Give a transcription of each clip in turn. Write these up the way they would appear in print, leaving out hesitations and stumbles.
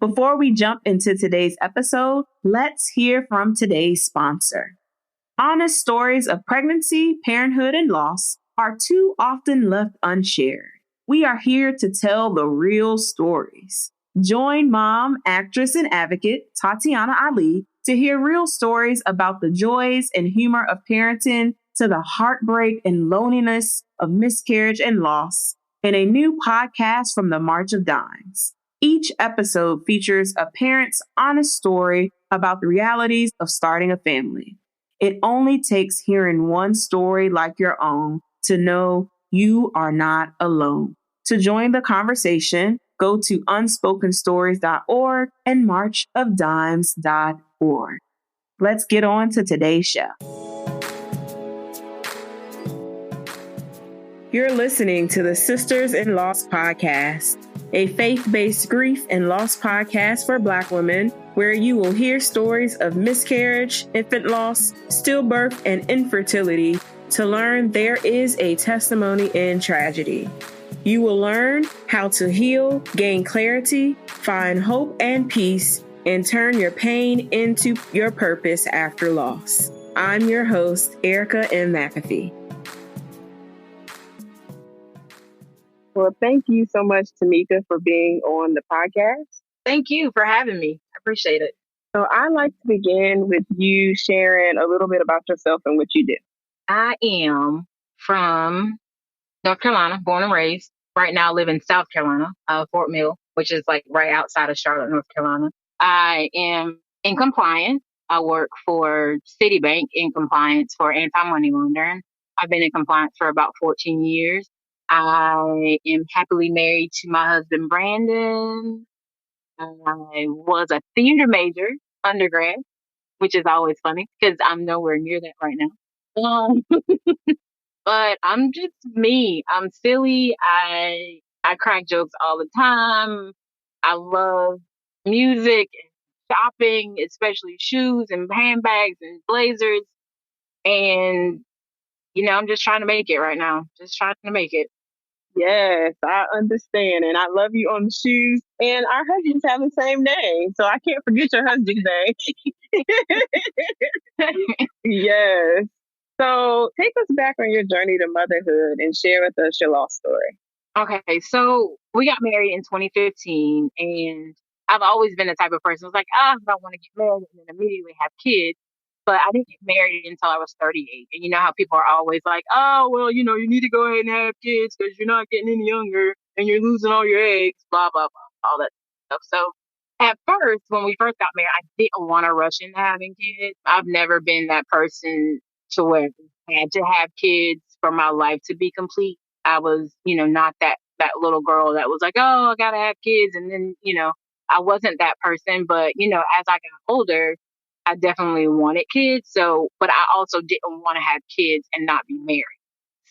Before we jump into today's episode, let's hear from today's sponsor. Honest stories of pregnancy, parenthood, and loss are too often left unshared. We are here to tell the real stories. Join mom, actress, and advocate Tatiana Ali to hear real stories about the joys and humor of parenting to the heartbreak and loneliness of miscarriage and loss in a new podcast from the March of Dimes. Each episode features a parent's honest story about the realities of starting a family. It only takes hearing one story like your own to know you are not alone. To join the conversation, go to unspokenstories.org and marchofdimes.org. Let's get on to today's show. You're listening to the Sisters in Loss podcast, a faith-based grief and loss podcast for Black women, where you will hear stories of miscarriage, infant loss, stillbirth, and infertility to learn there is a testimony in tragedy. You will learn how to heal, gain clarity, find hope and peace, and turn your pain into your purpose after loss. I'm your host, Erica M. McAfee. Well, thank you so much, Tomeka, for being on the podcast. Thank you for having me. I appreciate it. So I'd like to begin with you sharing a little bit about yourself and what you do. I am from North Carolina, born and raised. Right now I live in South Carolina, Fort Mill, which is like right outside of Charlotte, North Carolina. I am in compliance. I work for Citibank in compliance for anti-money laundering. I've been in compliance for about 14 years. I am happily married to my husband, Brandon. I was a theater major undergrad, which is always funny because I'm nowhere near that right now. But I'm just me. I'm silly. I crack jokes all the time. I love music and shopping, especially shoes and handbags and blazers. And, I'm just trying to make it right now. Just trying to make it. Yes, I understand. And I love you on the shoes. And our husbands have the same name. So I can't forget your husband's name. Yes. So take us back on your journey to motherhood and share with us your lost story. Okay. So we got married in 2015. And I've always been the type of person who's like, I don't want to get married and then immediately have kids. But I didn't get married until I was 38. And you know how people are always like, oh, well, you need to go ahead and have kids because you're not getting any younger and you're losing all your eggs, blah, blah, blah, all that stuff. So at first, when we first got married, I didn't want to rush into having kids. I've never been that person to where I had to have kids for my life to be complete. I was, not that little girl that was like, oh, I got to have kids. And then, I wasn't that person. But, as I got older, I definitely wanted kids. But I also didn't want to have kids and not be married.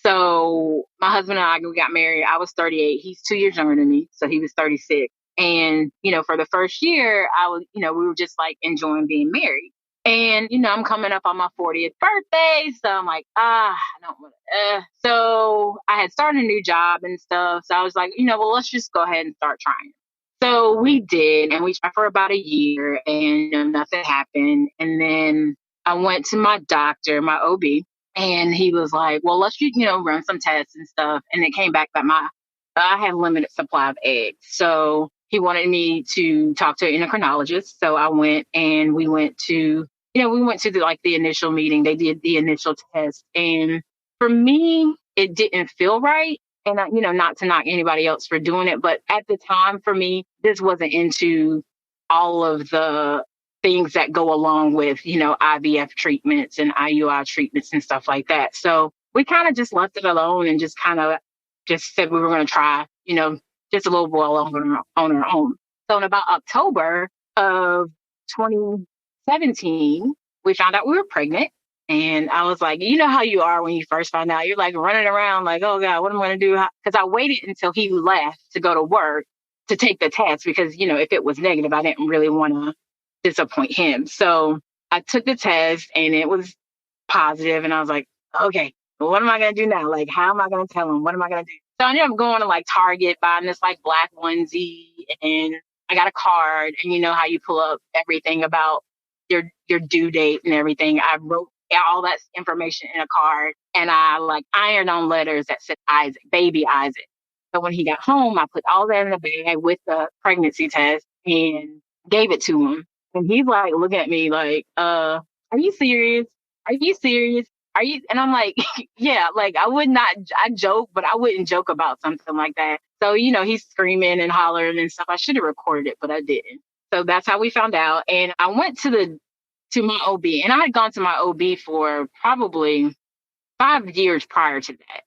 So my husband and I, we got married. I was 38. He's 2 years younger than me. So he was 36. And, for the first year, we were just like enjoying being married. And, I'm coming up on my 40th birthday. So I'm like, I don't want to. So I had started a new job and stuff. So I was like, well, let's just go ahead and start trying. So we did, and we tried for about a year, and nothing happened. And then I went to my doctor, my OB, and he was like, well, let's just, run some tests and stuff. And it came back that I had limited supply of eggs. So he wanted me to talk to an endocrinologist. So I went, and we went to the initial meeting. They did the initial test. And for me, it didn't feel right. And, not to knock anybody else for doing it, but at the time for me, this wasn't into all of the things that go along with, IVF treatments and IUI treatments and stuff like that. So we kind of just left it alone and just kind of just said we were going to try, just a little while longer on our own. So in about October of 2017, we found out we were pregnant. And I was like, you know how you are when you first find out, you're like running around like, oh God, what am I going to do? Because I waited until he left to go to work to take the test because, if it was negative, I didn't really want to disappoint him. So I took the test and it was positive. And I was like, okay, what am I going to do now? Like, how am I going to tell him? What am I going to do? So I ended up going to like Target, buying this like black onesie and I got a card, and you know how you pull up everything about your due date and everything. I wrote all that information in a card, and I like ironed on letters that said Isaac, baby Isaac. So when he got home, I put all that in a bag with the pregnancy test and gave it to him. And he's like looking at me like, are you serious? Are you serious? Are you? And I'm like, yeah, like I would not, I joke, but I wouldn't joke about something like that. So, you know, he's screaming and hollering and stuff. I should have recorded it, but I didn't. So that's how we found out. And I went to my OB, and I had gone to my OB for probably 5 years prior to that.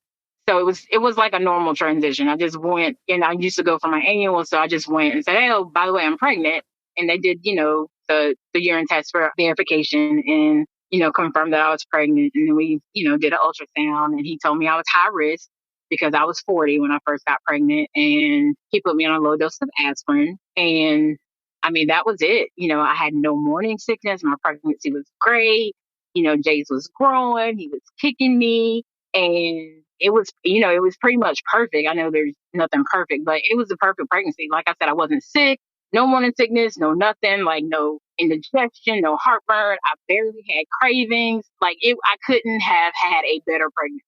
So it was like a normal transition. I just went, and I used to go for my annual, so I just went and said, "Hey, oh, by the way, I'm pregnant." And they did, you know, the urine test for verification, and you know, confirmed that I was pregnant. And then we, you know, did an ultrasound, and he told me I was high risk because I was 40 when I first got pregnant, and he put me on a low dose of aspirin. And I mean, that was it. You know, I had no morning sickness. My pregnancy was great. You know, Jace was growing. He was kicking me. And it was, you know, it was pretty much perfect. I know there's nothing perfect, but it was a perfect pregnancy. Like I said, I wasn't sick, no morning sickness, no nothing, like no indigestion, no heartburn. I barely had cravings. Like I couldn't have had a better pregnancy.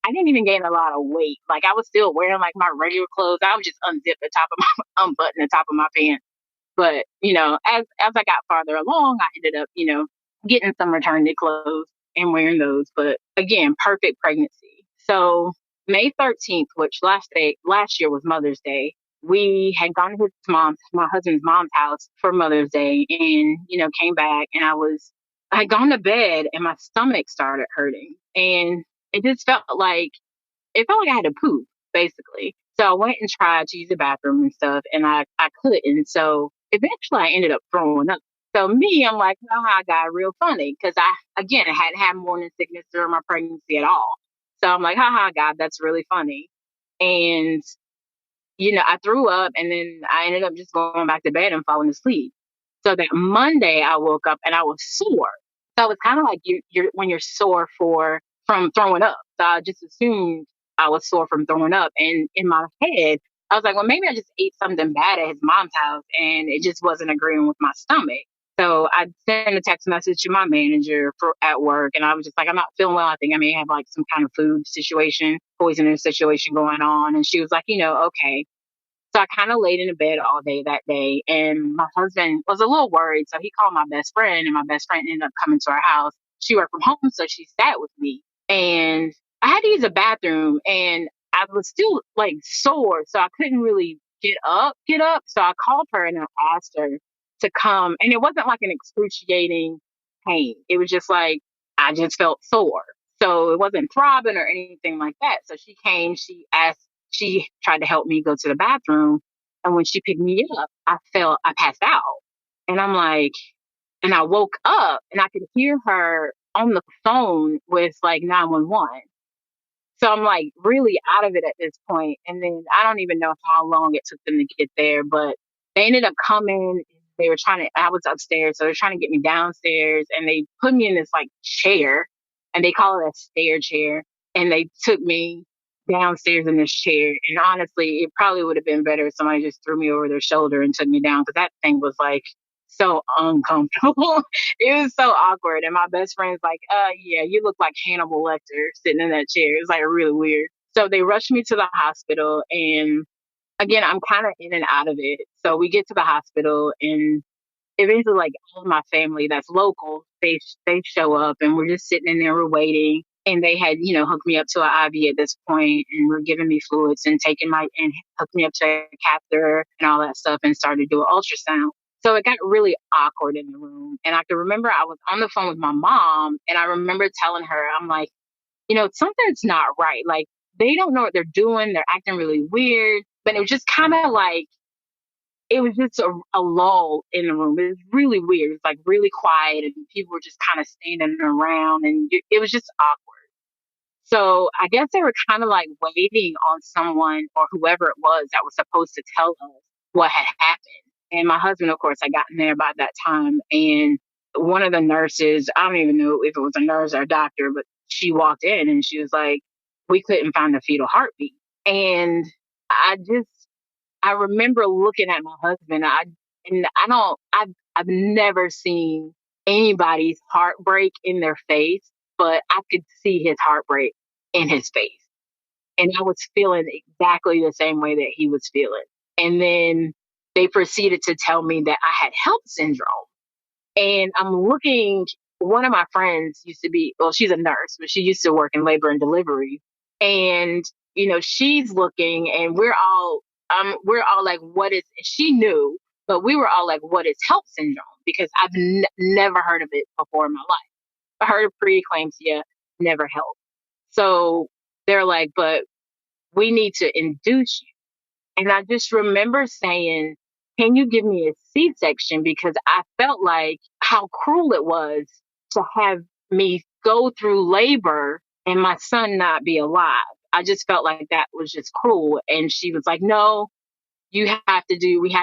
I didn't even gain a lot of weight. Like I was still wearing like my regular clothes. I would just unzip the top of my, unbutton the top of my pants. But, you know, as I got farther along, I ended up, you know, getting some maternity clothes and wearing those. But again, perfect pregnancy. So May 13th, which last year was Mother's Day, we had gone to my husband's mom's house for Mother's Day, and, you know, came back, and I had gone to bed and my stomach started hurting, and it felt like I had to poop, basically. So I went and tried to use the bathroom and stuff, and I couldn't. So eventually I ended up throwing up. So me, I'm like, oh, I got real funny because again, I hadn't had morning sickness during my pregnancy at all. So I'm like, haha, God, that's really funny. And, you know, I threw up, and then I ended up just going back to bed and falling asleep. So that Monday I woke up and I was sore. So it's kind of like you're when you're sore from throwing up. So I just assumed I was sore from throwing up. And in my head, I was like, well, maybe I just ate something bad at his mom's house and it just wasn't agreeing with my stomach. So I sent a text message to my manager at work, and I was just like, I'm not feeling well. I think I may have like some kind of food situation, poisoning situation going on. And she was like, you know, okay. So I kind of laid in the bed all day that day, and my husband was a little worried. So he called my best friend, and my best friend ended up coming to our house. She worked from home, so she sat with me, and I had to use a bathroom, and I was still like sore, so I couldn't really get up. So I called her and I asked her to come, and it wasn't like an excruciating pain. It was just like I just felt sore. So it wasn't throbbing or anything like that. So she came, she tried to help me go to the bathroom. And when she picked me up, I passed out. And I'm like, and I woke up and I could hear her on the phone with like 911. So I'm like really out of it at this point. And then I don't even know how long it took them to get there, but they ended up coming. They were I was upstairs, so they're trying to get me downstairs, and they put me in this like chair, and they call it a stair chair. And they took me downstairs in this chair. And honestly, it probably would have been better if somebody just threw me over their shoulder and took me down, because that thing was like so uncomfortable. It was so awkward. And my best friend's like, yeah, you look like Hannibal Lecter sitting in that chair. It's like really weird. So they rushed me to the hospital, and again, I'm kind of in and out of it. So we get to the hospital, and eventually, like all of my family that's local, they show up, and we're just sitting in there, we're waiting. And they had, you know, hooked me up to an IV at this point, and were giving me fluids and and hooked me up to a catheter and all that stuff, and started doing ultrasound. So it got really awkward in the room. And I can remember I was on the phone with my mom, and I remember telling her, I'm like, you know, something's not right. Like they don't know what they're doing. They're acting really weird. But it was just kind of like, it was just a lull in the room. It was really weird. It was like really quiet, and people were just kind of standing around, and it was just awkward. So I guess they were kind of like waiting on someone or whoever it was that was supposed to tell us what had happened. And my husband, of course, had gotten there by that time. And one of the nurses, I don't even know if it was a nurse or a doctor, but she walked in and she was like, we couldn't find a fetal heartbeat. And I I remember looking at my husband. I've never seen anybody's heartbreak in their face, but I could see his heartbreak in his face. And I was feeling exactly the same way that he was feeling. And then they proceeded to tell me that I had H.E.L.P syndrome. And I'm looking, one of my friends used to be, well, she's a nurse, but she used to work in labor and delivery. And, she's looking and we're all like, what is, she knew, but we were all like, what is H.E.L.P syndrome? Because I've never heard of it before in my life. I heard of pre-eclampsia, never H.E.L.P. So they're like, but we need to induce you. And I just remember saying, can you give me a C-section? Because I felt like how cruel it was to have me go through labor and my son not be alive. I just felt like that was just cruel. And she was like, no, we have to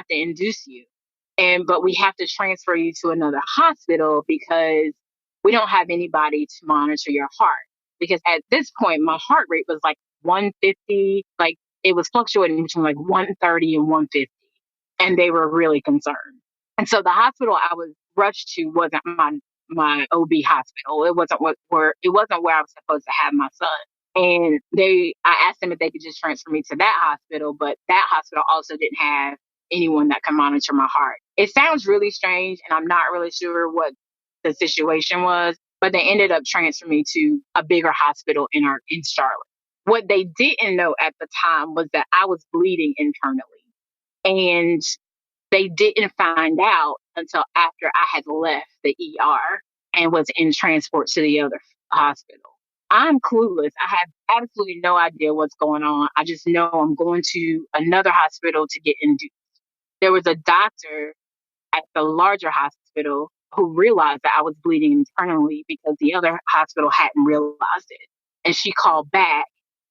induce you. But we have to transfer you to another hospital because we don't have anybody to monitor your heart. Because at this point, my heart rate was like 150, like it was fluctuating between like 130 and 150. And they were really concerned. And so the hospital I was rushed to wasn't my OB hospital. It wasn't where I was supposed to have my son. And I asked them if they could just transfer me to that hospital, but that hospital also didn't have anyone that can monitor my heart. It sounds really strange, and I'm not really sure what the situation was, but they ended up transferring me to a bigger hospital in Charlotte. What they didn't know at the time was that I was bleeding internally, and they didn't find out until after I had left the ER and was in transport to the other hospital. I'm clueless. I have absolutely no idea what's going on. I just know I'm going to another hospital to get induced. There was a doctor at the larger hospital who realized that I was bleeding internally because the other hospital hadn't realized it. And she called back.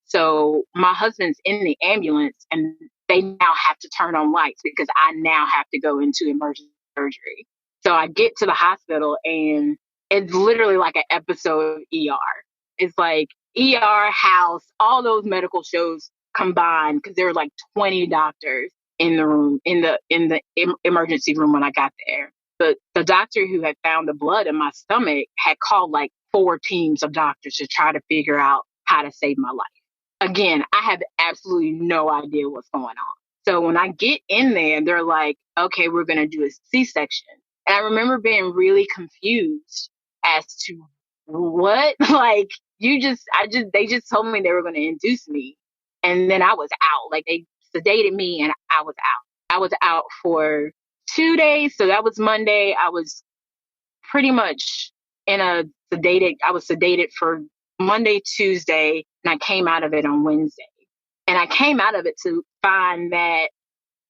So my husband's in the ambulance and they now have to turn on lights because I now have to go into emergency surgery. So I get to the hospital and it's literally like an episode of ER. It's like ER, House, all those medical shows combined because there were like 20 doctors in the room, in the emergency room when I got there. But the doctor who had found the blood in my stomach had called like 4 teams of doctors to try to figure out how to save my life. Again, I have absolutely no idea what's going on. So when I get in there, they're like, okay, we're going to do a C-section. And I remember being really confused as to what, like, they just told me they were going to induce me. And then I was out. Like, they sedated me and I was out. I was out for 2 days. So that was Monday. I was pretty much I was sedated for Monday, Tuesday, and I came out of it on Wednesday. And I came out of it to find that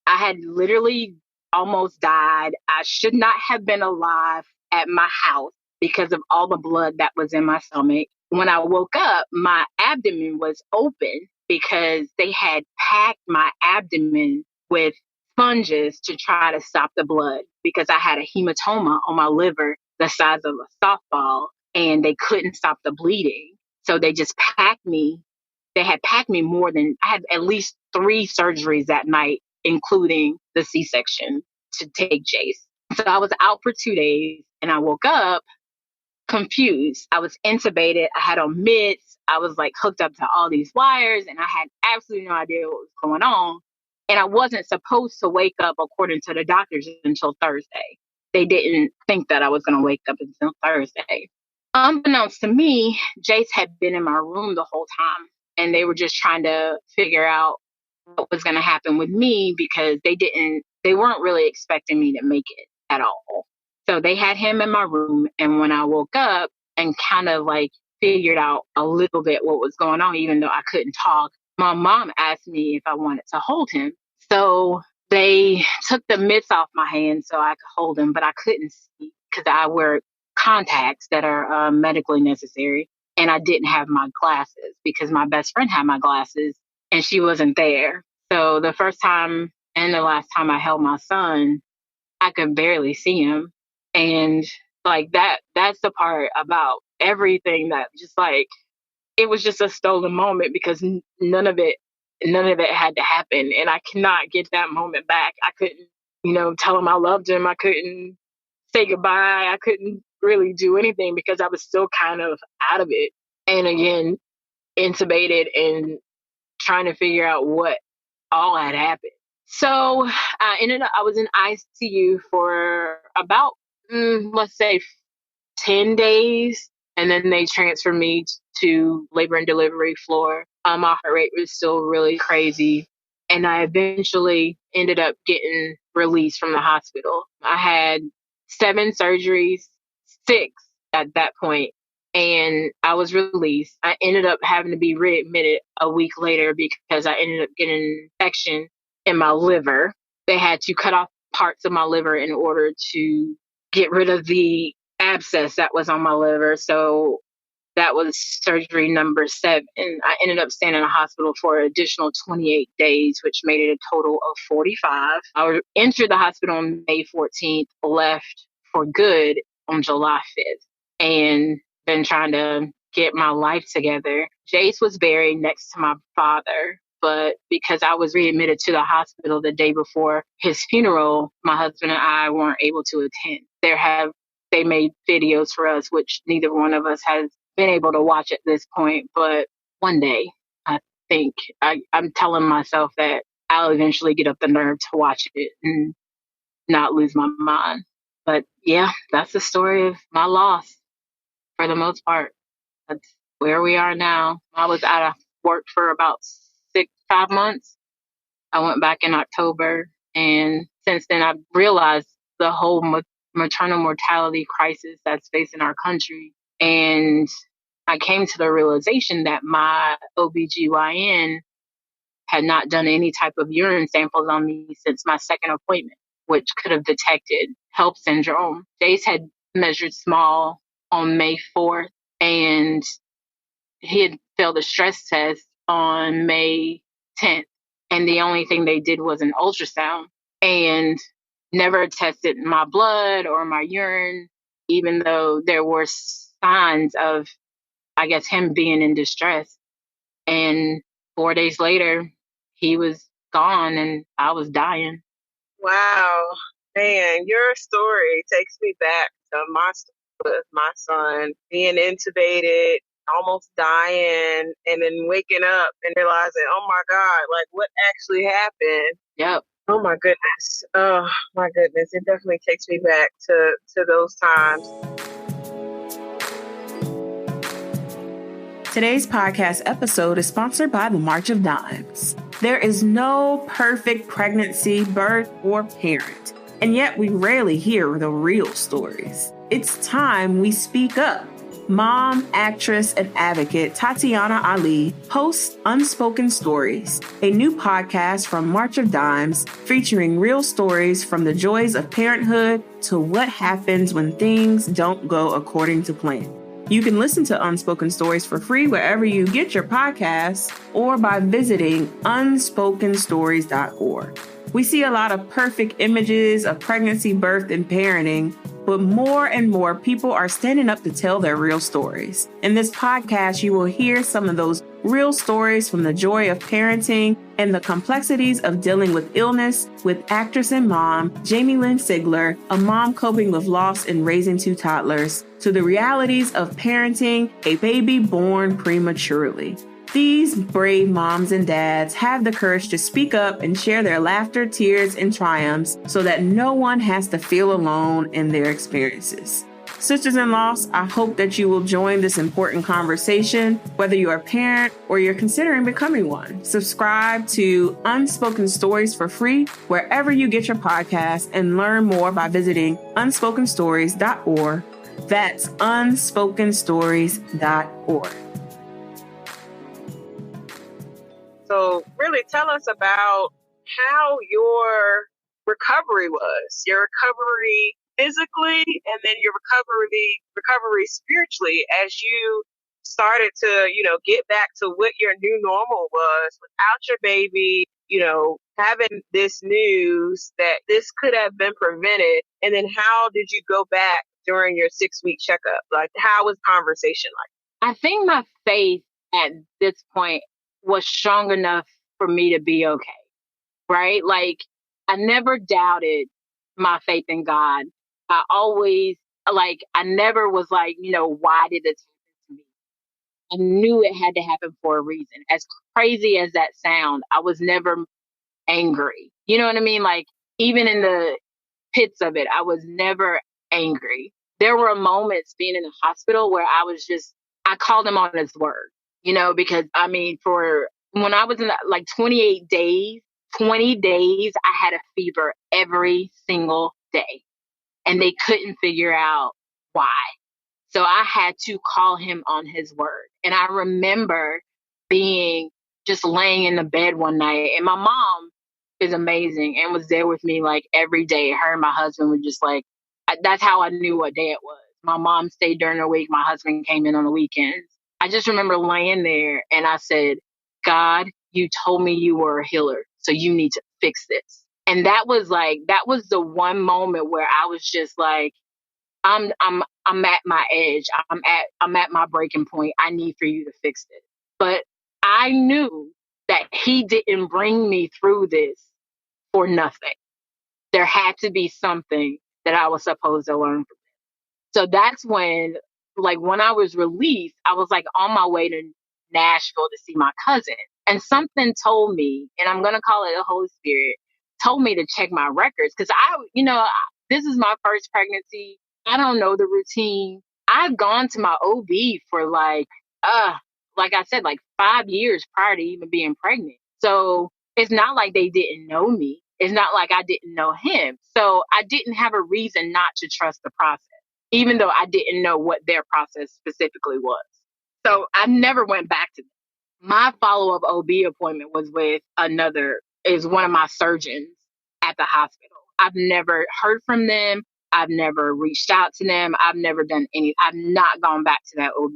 I had literally almost died. I should not have been alive at my house because of all the blood that was in my stomach. When I woke up, my abdomen was open because they had packed my abdomen with sponges to try to stop the blood because I had a hematoma on my liver the size of a softball and they couldn't stop the bleeding. So they just packed me. They had packed me I had at least 3 surgeries that night, including the C-section to take Jace. So I was out for 2 days and I woke up confused. I was intubated. I had on mitts. I was like hooked up to all these wires and I had absolutely no idea what was going on. And I wasn't supposed to wake up according to the doctors until Thursday. They didn't think that I was going to wake up until Thursday. Unbeknownst to me, Jace had been in my room the whole time and they were just trying to figure out what was going to happen with me because they weren't really expecting me to make it at all. So they had him in my room. And when I woke up and kind of like figured out a little bit what was going on, even though I couldn't talk, my mom asked me if I wanted to hold him. So they took the mitts off my hands so I could hold him, but I couldn't see because I wear contacts that are medically necessary. And I didn't have my glasses because my best friend had my glasses and she wasn't there. So the first time and the last time I held my son, I could barely see him. And like that's the part about everything that just like, it was just a stolen moment because none of it none of it had to happen. And I cannot get that moment back. I couldn't, tell him I loved him. I couldn't say goodbye. I couldn't really do anything because I was still kind of out of it. And again, intubated and trying to figure out what all had happened. So I was in ICU for about, let's say 10 days. And then they transferred me to labor and delivery floor. My heart rate was still really crazy. And I eventually ended up getting released from the hospital. I had 7 surgeries, 6 at that point, and I was released. I ended up having to be readmitted a week later because I ended up getting an infection in my liver. They had to cut off parts of my liver in order to get rid of the abscess that was on my liver. So that was surgery number 7. I ended up staying in a hospital for an additional 28 days, which made it a total of 45. I entered the hospital on May 14th, left for good on July 5th, and been trying to get my life together. Jace was buried next to my father, but because I was readmitted to the hospital the day before his funeral, my husband and I weren't able to attend. They made videos for us, which neither one of us has been able to watch at this point. But one day, I think I'm telling myself that I'll eventually get up the nerve to watch it and not lose my mind. But yeah, that's the story of my loss for the most part. That's where we are now. I was out of work for about 5 months. I went back in October, and since then I've realized the whole maternal mortality crisis that's facing our country. And I came to the realization that my OBGYN had not done any type of urine samples on me since my second appointment, which could have detected H.E.L.P syndrome. Jace had measured small on May 4th, and he had failed a stress test on May 10th. And the only thing they did was an ultrasound and never tested my blood or my urine, even though there were signs of, I guess, him being in distress. And 4 days later, he was gone and I was dying. Wow. Man, your story takes me back to my story with my son being intubated, almost dying, and then waking up and realizing, oh my God, like what actually happened? Yep. Oh my goodness. Oh my goodness. It definitely takes me back to those times. Today's podcast episode is sponsored by the March of Dimes. There is no perfect pregnancy, birth, or parent, and yet we rarely hear the real stories. It's time we speak up. Mom, actress, and advocate Tatiana Ali hosts Unspoken Stories, a new podcast from March of Dimes featuring real stories from the joys of parenthood to what happens when things don't go according to plan. You can listen to Unspoken Stories for free wherever you get your podcasts or by visiting unspokenstories.org. We see a lot of perfect images of pregnancy, birth, and parenting, but more and more people are standing up to tell their real stories. In this podcast, you will hear some of those real stories from the joy of parenting and the complexities of dealing with illness with actress and mom Jamie Lynn Sigler, a mom coping with loss and raising 2 toddlers, to the realities of parenting a baby born prematurely. These brave moms and dads have the courage to speak up and share their laughter, tears, and triumphs so that no one has to feel alone in their experiences. Sisters in Loss, I hope that you will join this important conversation, whether you're a parent or you're considering becoming one. Subscribe to Unspoken Stories for free wherever you get your podcasts and learn more by visiting unspokenstories.org. That's unspokenstories.org. So really tell us about how your recovery was, your recovery physically, and then your recovery spiritually as you started to, get back to what your new normal was without your baby, having this news that this could have been prevented. And then how did you go back during your 6-week checkup? Like, how was conversation like? I think my faith at this point was strong enough for me to be okay. Right? Like, I never doubted my faith in God. I always, I never was like, why did this happen to me? I knew it had to happen for a reason. As crazy as that sound, I was never angry. You know what I mean? Like, even in the pits of it, I was never angry. There were moments being in the hospital where I called him on his word, because for when I was in 28 days, 20 days, I had a fever every single day and they couldn't figure out why. So I had to call him on his word. And I remember being just laying in the bed one night, and my mom is amazing and was there with me every day. Her and my husband were just that's how I knew what day it was. My mom stayed during the week. My husband came in on the weekends. I just remember laying there and I said, God, you told me you were a healer, so you need to fix this. And that was the one moment where I was just like, I'm at my edge. I'm at my breaking point. I need for you to fix this. But I knew that he didn't bring me through this for nothing. There had to be something that I was supposed to learn from it. So that's when I was released, I was on my way to Nashville to see my cousin. And something told me, and I'm going to call it the Holy Spirit, told me to check my records. Because this is my first pregnancy. I don't know the routine. I've gone to my OB for like I said, 5 years prior to even being pregnant. So it's not like they didn't know me. It's not like I didn't know him. So I didn't have a reason not to trust the process, even though I didn't know what their process specifically was. So I never went back to them. My follow-up OB appointment was with one of my surgeons at the hospital. I've never heard from them. I've never reached out to them. I've not gone back to that OB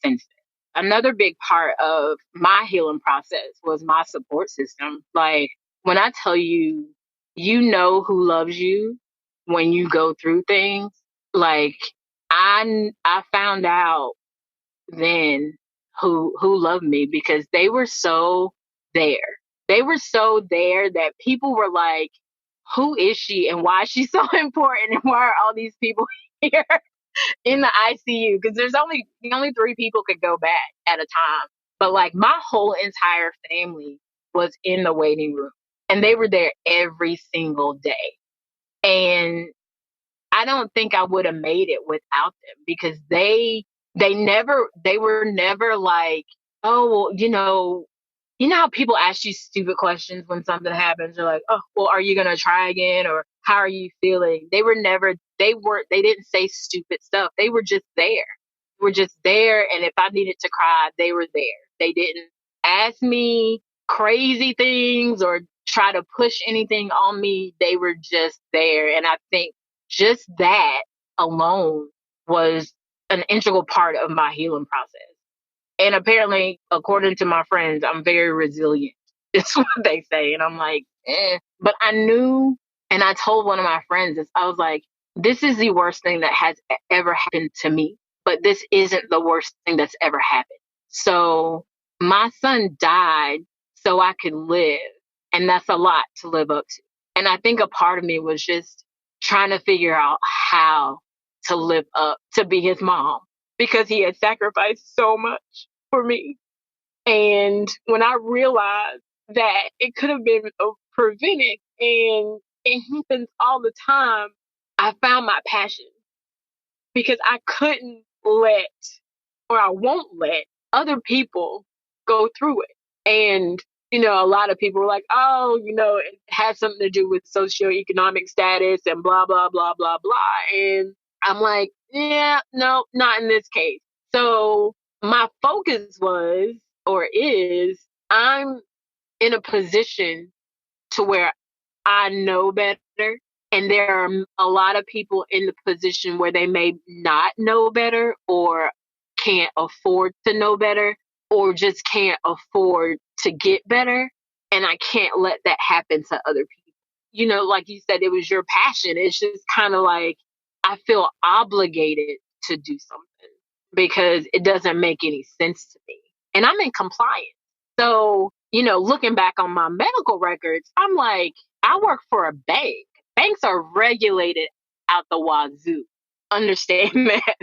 since then. Another big part of my healing process was my support system. When I tell you, who loves you when you go through things, I found out then who loved me, because they were so there. They were so there that people were like, who is she and why is she so important, and why are all these people here in the ICU? Because the only 3 people could go back at a time. But my whole entire family was in the waiting room, and they were there every single day. And I don't think I would have made it without them, because they were never like, oh, well, how people ask you stupid questions when something happens. They're like, oh, well, are you going to try again? Or how are you feeling? They didn't say stupid stuff. They were just there. They were just there. And if I needed to cry, they were there. They didn't ask me crazy things or try to push anything on me. They were just there. And I think just that alone was an integral part of my healing process. And apparently, according to my friends, I'm very resilient. It's what they say. And I'm like, But I knew, and I told one of my friends this, I was like, this is the worst thing that has ever happened to me, but this isn't the worst thing that's ever happened. So my son died so I could live. And that's a lot to live up to. And I think a part of me was just trying to figure out how to live up to be his mom, because he had sacrificed so much for me. And when I realized that it could have been prevented, and it happens all the time, I found my passion, because I couldn't I won't let other people go through it. And, a lot of people were like, oh, it has something to do with socioeconomic status and blah, blah, blah, blah, blah. And I'm like, yeah, no, not in this case. So my focus is, I'm in a position to where I know better. And there are a lot of people in the position where they may not know better, or can't afford to know better, or just can't afford to get better. And I can't let that happen to other people. Like you said, it was your passion. It's just kind of like, I feel obligated to do something because it doesn't make any sense to me. And I'm in compliance. So looking back on my medical records, I'm like, I work for a bank. Banks are regulated out the wazoo. Understand that?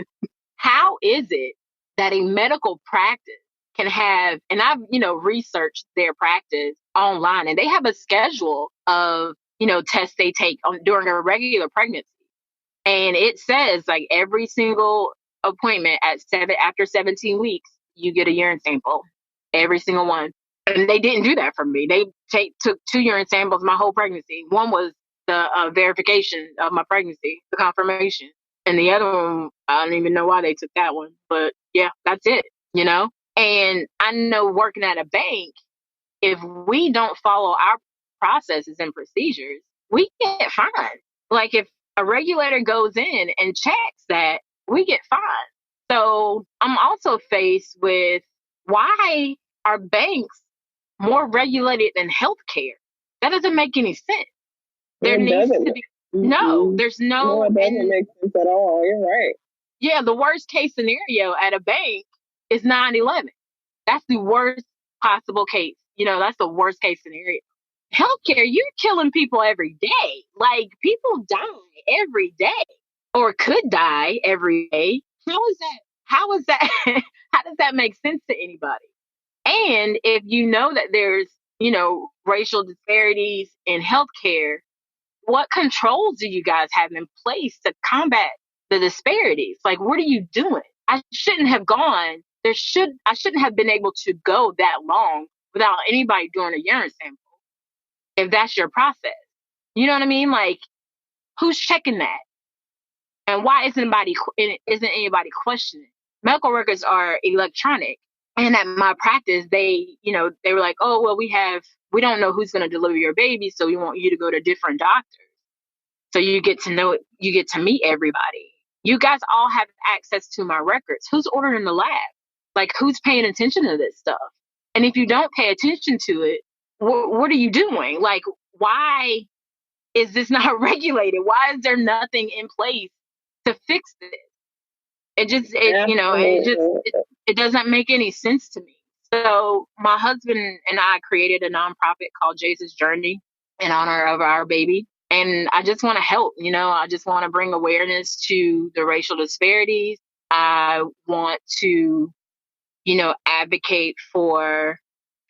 How is it that a medical practice can have, and I've, researched their practice online, and they have a schedule of, tests they take during a regular pregnancy. And it says like every single appointment after 17 weeks, you get a urine sample, every single one. And they didn't do that for me. They took 2 urine samples my whole pregnancy. One was the verification of my pregnancy, the confirmation. And the other one, I don't even know why they took that one. But yeah, that's it, And I know working at a bank, if we don't follow our processes and procedures, we get fined. Like if a regulator goes in and checks that, we get fined. So I'm also faced with, why are banks more regulated than healthcare? That doesn't make any sense. There needs to be there's no. It doesn't make sense at all. You're right. Yeah, the worst case scenario at a bank is 9/11. That's the worst possible case. That's the worst case scenario. Healthcare, you're killing people every day. Like, people die every day, or could die every day. How is that? How does that make sense to anybody? And if you know that there's, racial disparities in healthcare, what controls do you guys have in place to combat the disparities? Like, what are you doing? I shouldn't have been able to go that long without anybody doing a urine sample, if that's your process. You know what I mean? Like, who's checking that? And why isn't anybody questioning? Medical records are electronic. And at my practice, they were like, oh, well, we don't know who's going to deliver your baby, so we want you to go to different doctors. So you get to meet everybody. You guys all have access to my records. Who's ordering the lab? Like, who's paying attention to this stuff? And if you don't pay attention to it, what are you doing? Like, why is this not regulated? Why is there nothing in place to fix this? It doesn't make any sense to me. So my husband and I created a nonprofit called Jace's Journey in honor of our baby. And I just want to help, I just want to bring awareness to the racial disparities. I want to, advocate for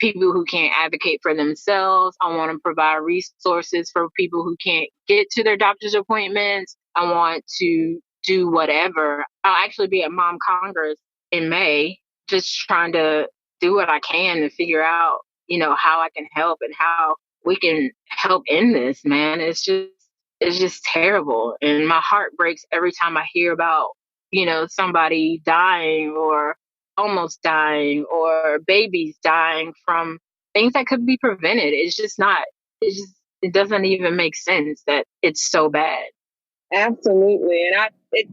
people who can't advocate for themselves. I want to provide resources for people who can't get to their doctor's appointments. I want to do whatever. I'll actually be at Mom Congress in May, just trying to do what I can to figure out, how I can help and how we can help end this, man. It's just terrible. And my heart breaks every time I hear about, somebody dying or almost dying or babies dying from things that could be prevented. It doesn't even make sense that it's so bad. Absolutely. And it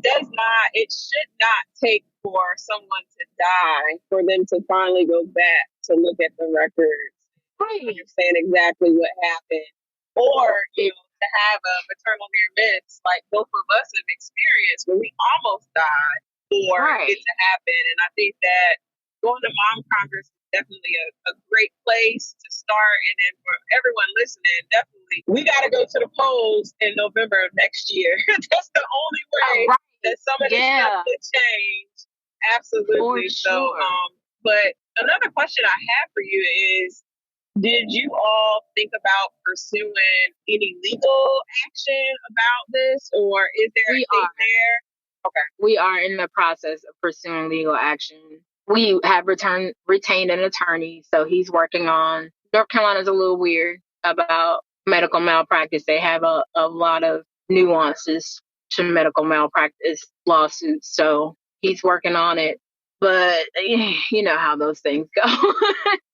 should not take for someone to die for them to finally go back to look at the records. Right. Understand exactly what happened. Or, to have a maternal near miss like both of us have experienced where we almost died for it to happen. And I think that going to Mom Congress is definitely a great place to start. And then for everyone listening, definitely, we got to go to the polls in November of next year. That's the only way that some of this stuff could change. Absolutely. So, but another question I have for you is, did you all think about pursuing any legal action about this, or is there anything there? Okay. We are in the process of pursuing legal action. We have retained an attorney, so he's working on. North Carolina's a little weird about medical malpractice. They have a lot of nuances to medical malpractice lawsuits, so he's working on it. But you know how those things go.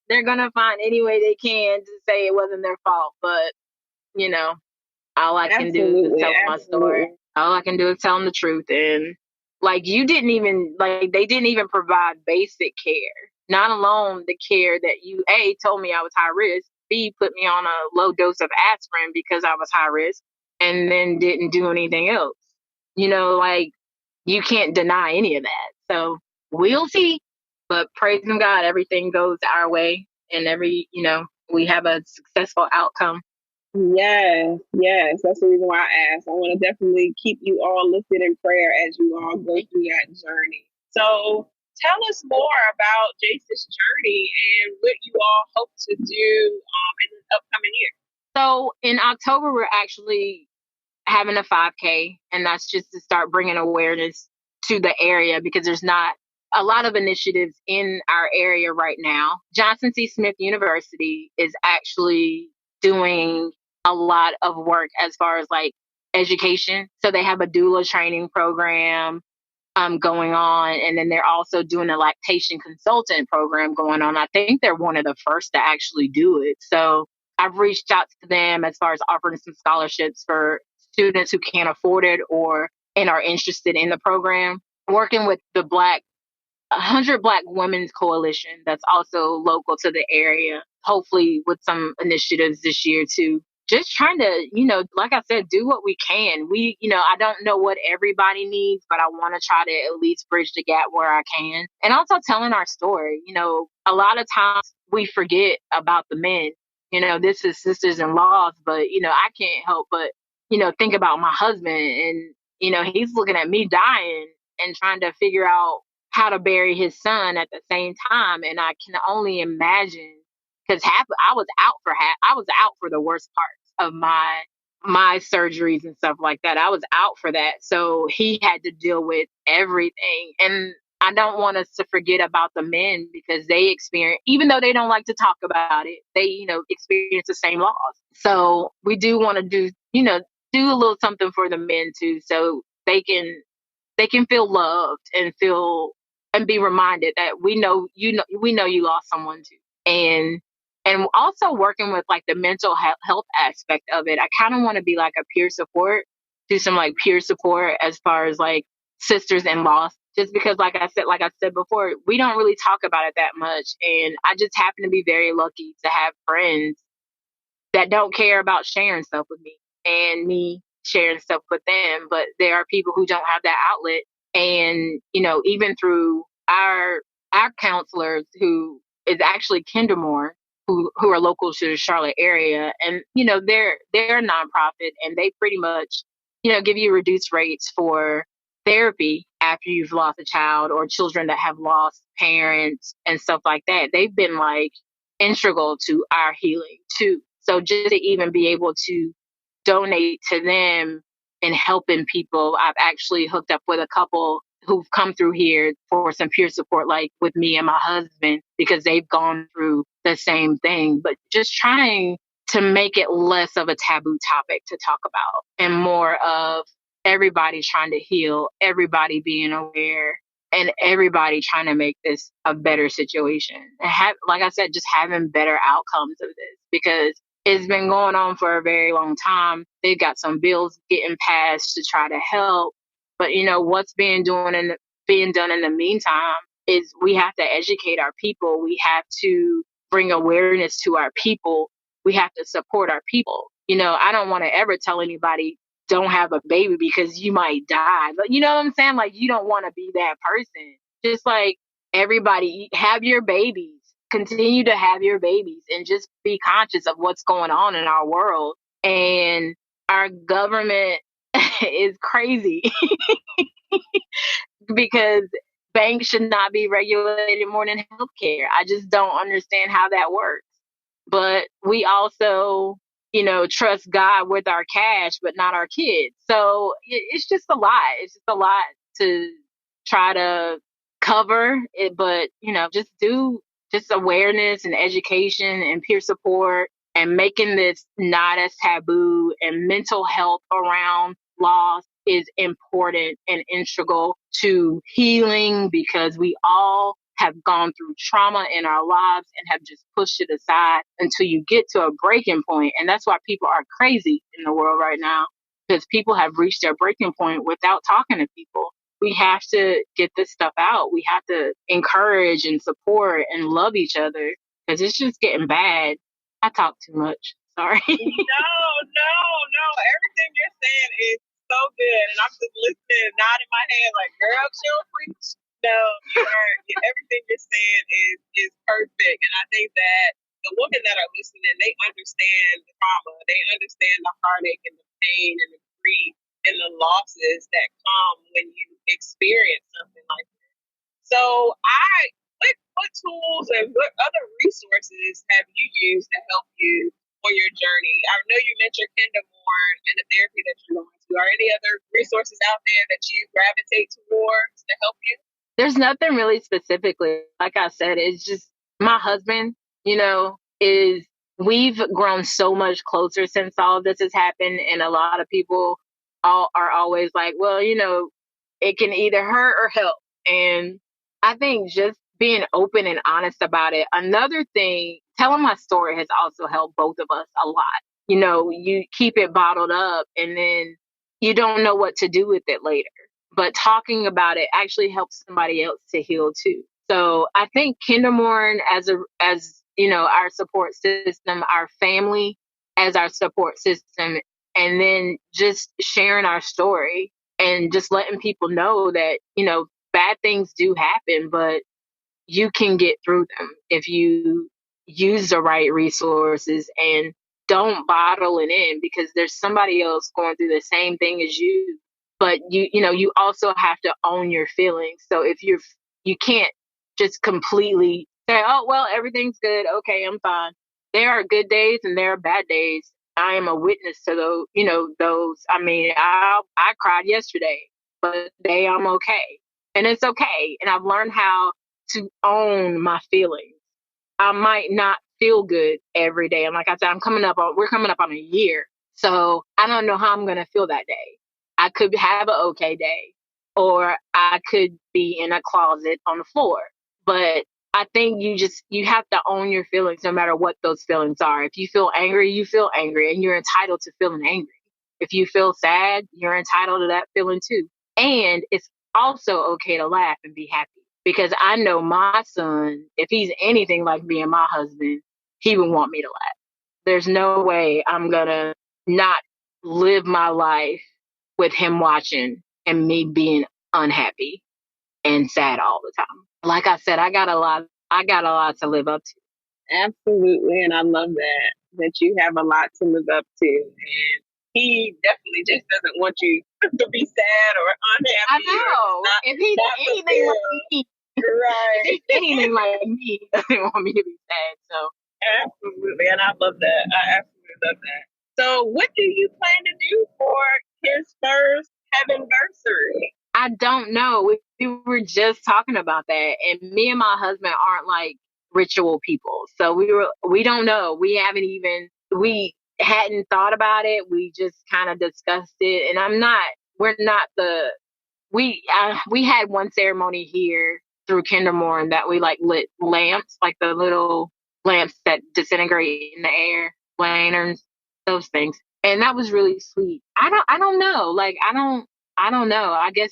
They're going to find any way they can to say it wasn't their fault. But, all I can do is tell my story. All I can do is tell them the truth. And they didn't even provide basic care. Not alone the care that you, A, told me I was high risk, B, put me on a low dose of aspirin because I was high risk, and then didn't do anything else. You can't deny any of that. So we'll see. But praising God, everything goes our way. and we have a successful outcome. Yes, that's the reason why I asked. I want to definitely keep you all lifted in prayer as you all go through that journey. So tell us more about Jace's journey and what you all hope to do in the upcoming year. So in October, we're actually having a 5K, and that's just to start bringing awareness to the area because there's not a lot of initiatives in our area right now. Johnson C. Smith University is actually doing a lot of work as far as like education. So they have a doula training program going on, and then they're also doing a lactation consultant program going on. I think they're one of the first to actually do it. So I've reached out to them as far as offering some scholarships for students who can't afford it and are interested in the program. Working with the 100 Black Women's Coalition that's also local to the area, hopefully with some initiatives this year too. Just trying to, like I said, do what we can. I don't know what everybody needs, but I want to try to at least bridge the gap where I can. And also telling our story. A lot of times we forget about the men. This is sisters-in-laws, but, I can't help but, think about my husband and, he's looking at me dying and trying to figure out how to bury his son at the same time. And I can only imagine because I was out for the worst parts of my surgeries and stuff like that. I was out for that. So he had to deal with everything. And I don't want us to forget about the men because they experience, even though they don't like to talk about it, they, experience the same loss. So we do want to do a little something for the men too. So they can feel loved and be reminded that we know you lost someone too. And also working with like the mental health aspect of it. I kind of want to be like a peer support, do some like peer support as far as like sisters in loss, just because like I said before, we don't really talk about it that much. And I just happen to be very lucky to have friends that don't care about sharing stuff with me and me sharing stuff with them. But there are people who don't have that outlet. And, even through our counselors who is actually Kindermore, who are local to the Charlotte area. And, they're a nonprofit and they pretty much, give you reduced rates for therapy after you've lost a child or children that have lost parents and stuff like that. They've been like integral to our healing too. So just to even be able to donate to them and helping people, I've actually hooked up with a couple who've come through here for some peer support, like with me and my husband, because they've gone through the same thing. But just trying to make it less of a taboo topic to talk about and more of everybody trying to heal, everybody being aware, and everybody trying to make this a better situation. And like I said, just having better outcomes of this because it's been going on for a very long time. They've got some bills getting passed to try to help. But what's being done in the meantime is we have to educate our people. We have to bring awareness to our people. We have to support our people. I don't want to ever tell anybody don't have a baby because you might die. But you know what I'm saying? Like, you don't want to be that person. Just like everybody, have your babies. Continue to have your babies and just be conscious of what's going on in our world. And our government is crazy because banks should not be regulated more than healthcare. I just don't understand how that works. But we also, trust God with our cash, but not our kids. So it's just a lot. It's just a lot to try to cover it, but, just do just awareness and education and peer support and making this not as taboo, and mental health around loss is important and integral to healing because we all have gone through trauma in our lives and have just pushed it aside until you get to a breaking point. And that's why people are crazy in the world right now, because people have reached their breaking point without talking to people. We have to get this stuff out. We have to encourage and support and love each other because it's just getting bad. I talk too much. Sorry. No. Everything you're saying is so good. And I'm just listening, nodding my head like, girl, chill, preach. No, everything you're saying is perfect. And I think that the women that are listening, they understand the trauma, they understand the heartache and the pain and the grief and the losses that come when you experience something like that. So what tools and what other resources have you used to help you for your journey? I know you mentioned Kendamore and the therapy that you're going to. Are any other resources out there that you gravitate towards to help you? There's nothing really specifically. Like I said, it's just my husband, we've grown so much closer since all of this has happened. And a lot of people are always like, well, it can either hurt or help. And I think just being open and honest about it. Another thing, telling my story has also helped both of us a lot. You keep it bottled up and then you don't know what to do with it later. But talking about it actually helps somebody else to heal too. So I think Kendamore as our support system, our family as our support system, and then just sharing our story and just letting people know that, bad things do happen, but you can get through them if you use the right resources and don't bottle it in, because there's somebody else going through the same thing as you. But you also have to own your feelings. So if you can't just completely say, oh, well, everything's good. Okay, I'm fine. There are good days and there are bad days. I am a witness to those. I mean, I cried yesterday, but today I'm okay. And it's okay. And I've learned how to own my feelings. I might not feel good every day. And like I said, we're coming up on a year. So I don't know how I'm going to feel that day. I could have an okay day, or I could be in a closet on the floor. But I think you have to own your feelings no matter what those feelings are. If you feel angry, you feel angry, and you're entitled to feeling angry. If you feel sad, you're entitled to that feeling too. And it's also okay to laugh and be happy. Because I know my son, if he's anything like me and my husband, he would want me to laugh. There's no way I'm going to not live my life with him watching and me being unhappy and sad all the time. Like I said, I got a lot to live up to. Absolutely. And I love that you have a lot to live up to. And he definitely just doesn't want you to be sad or unhappy. I know. If he's anything like me, right. If he's anything like me, he doesn't want me to be sad. So absolutely. And I love that. I absolutely love that. So what do you plan to do for his first anniversary? I don't know. We were just talking about that. And me and my husband aren't like ritual people. So we don't know. We hadn't thought about it. We just kind of discussed it. And we had one ceremony here through Kendamore that we like lit lamps, like the little lamps that disintegrate in the air, lanterns, those things. And that was really sweet. I don't know. Like, I don't know. I guess,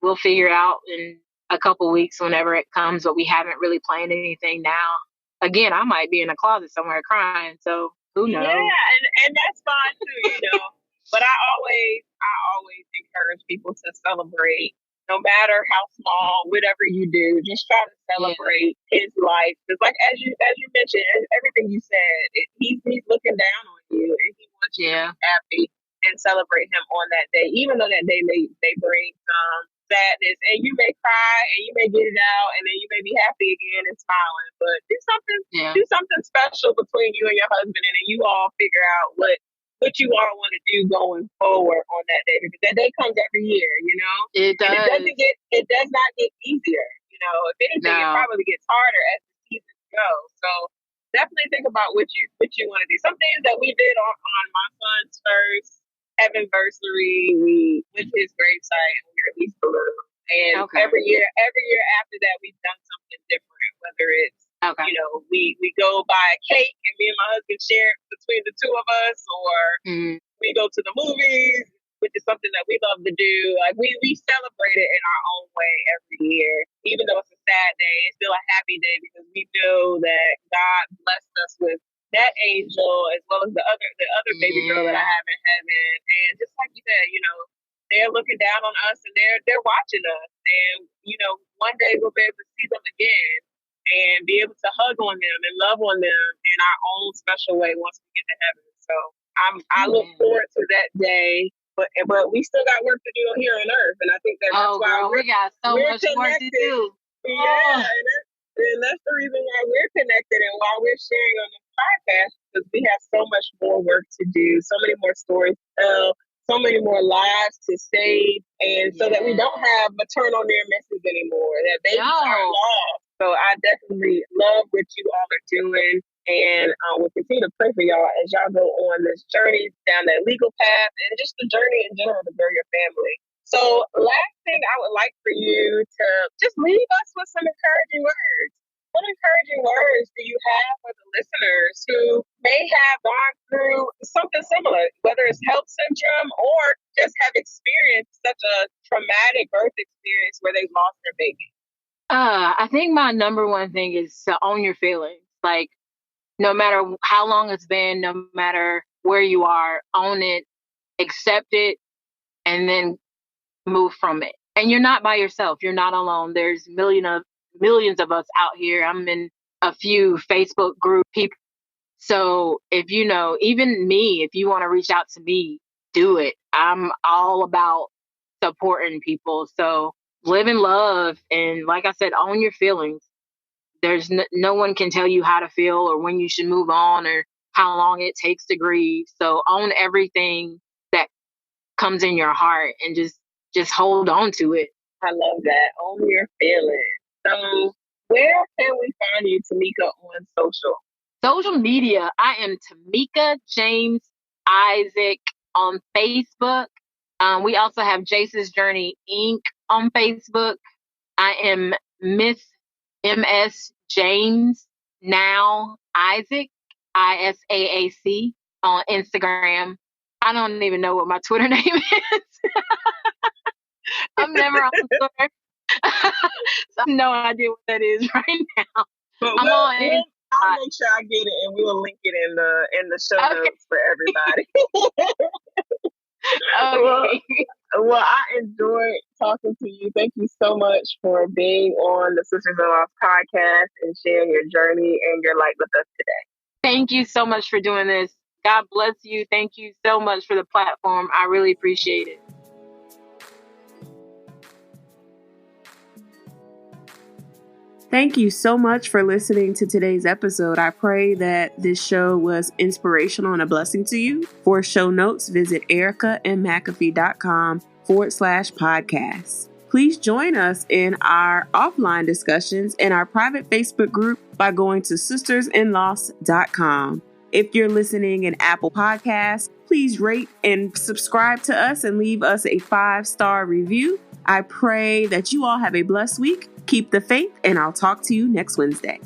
we'll figure it out in a couple weeks whenever it comes, but we haven't really planned anything now. Again, I might be in a closet somewhere crying, so who knows? Yeah, and that's fine too, But I always encourage people to celebrate, no matter how small, whatever you do, just try to celebrate his life. Because, like as you mentioned, everything you said, he's looking down on you, and he wants you to be happy and celebrate him on that day, even though that day they bring some sadness, and you may cry and you may get it out, and then you may be happy again and smiling. But do something special between you and your husband, and then you all figure out what you all want to do going forward on that day, because that day comes every year, It does. And it does not get easier, If anything, it probably gets harder as the season goes. So definitely think about what you want to do. Some things that we did on my son's first anniversary, we went to his gravesite and we released balloons. And every year after that, we've done something different, whether it's we go buy a cake and me and my husband share it between the two of us, or we go to the movies, which is something that we love to do. Like we celebrate it in our own way every year. Even though it's a sad day, it's still a happy day because we know that God blessed us with that angel as well as the other baby girl that I have in heaven. And just like you said, they're looking down on us and they're watching us. And, one day we'll be able to see them again. and be able to hug on them and love on them in our own special way once we get to heaven. So I look forward to that day. But we still got work to do here on earth, and I think that's why we got so much work to do. Yeah, and that's the reason why we're connected and why we're sharing on this podcast, because we have so much more work to do, so many more stories to tell, so many more lives to save, and so that we don't have maternal near misses anymore, that babies are lost. So I definitely love what you all are doing, and we'll continue to pray for y'all as y'all go on this journey down that legal path and just the journey in general to grow your family. So last thing I would like for you to just leave us with some encouraging words. What encouraging words do you have for the listeners who may have gone through something similar, whether it's H.E.L.P syndrome or just have experienced such a traumatic birth experience where they've lost their baby? I think my number one thing is to own your feelings. Like, no matter how long it's been, no matter where you are, own it, accept it, and then move from it. And you're not by yourself. You're not alone. There's millions of us out here. I'm in a few Facebook group people. So if even me, if you want to reach out to me, do it. I'm all about supporting people. So live in love. And like I said, own your feelings. There's no one can tell you how to feel or when you should move on or how long it takes to grieve. So own everything that comes in your heart and just hold on to it. I love that. Own your feelings. So where can we find you, Tomeka, on social? Social media, I am Tomeka James Isaac on Facebook. We also have Jace's Journey Inc. on Facebook. I am Miss MS James Now Isaac, ISAAC, on Instagram. I don't even know what my Twitter name is. I'm never on Twitter. So I have no idea what that is right now. But I'll make sure I get it, and we will link it in the show notes for everybody. Okay. Well, I enjoyed talking to you. Thank you so much for being on the Sisters in Law podcast and sharing your journey and your light with us today. Thank you so much for doing this. God bless you. Thank you so much for the platform. I really appreciate it. Thank you so much for listening to today's episode. I pray that this show was inspirational and a blessing to you. For show notes, visit ericamcafee.com/podcast. Please join us in our offline discussions in our private Facebook group by going to sistersinloss.com. If you're listening in Apple Podcasts, please rate and subscribe to us and leave us a 5-star review. I pray that you all have a blessed week. Keep the faith, and I'll talk to you next Wednesday.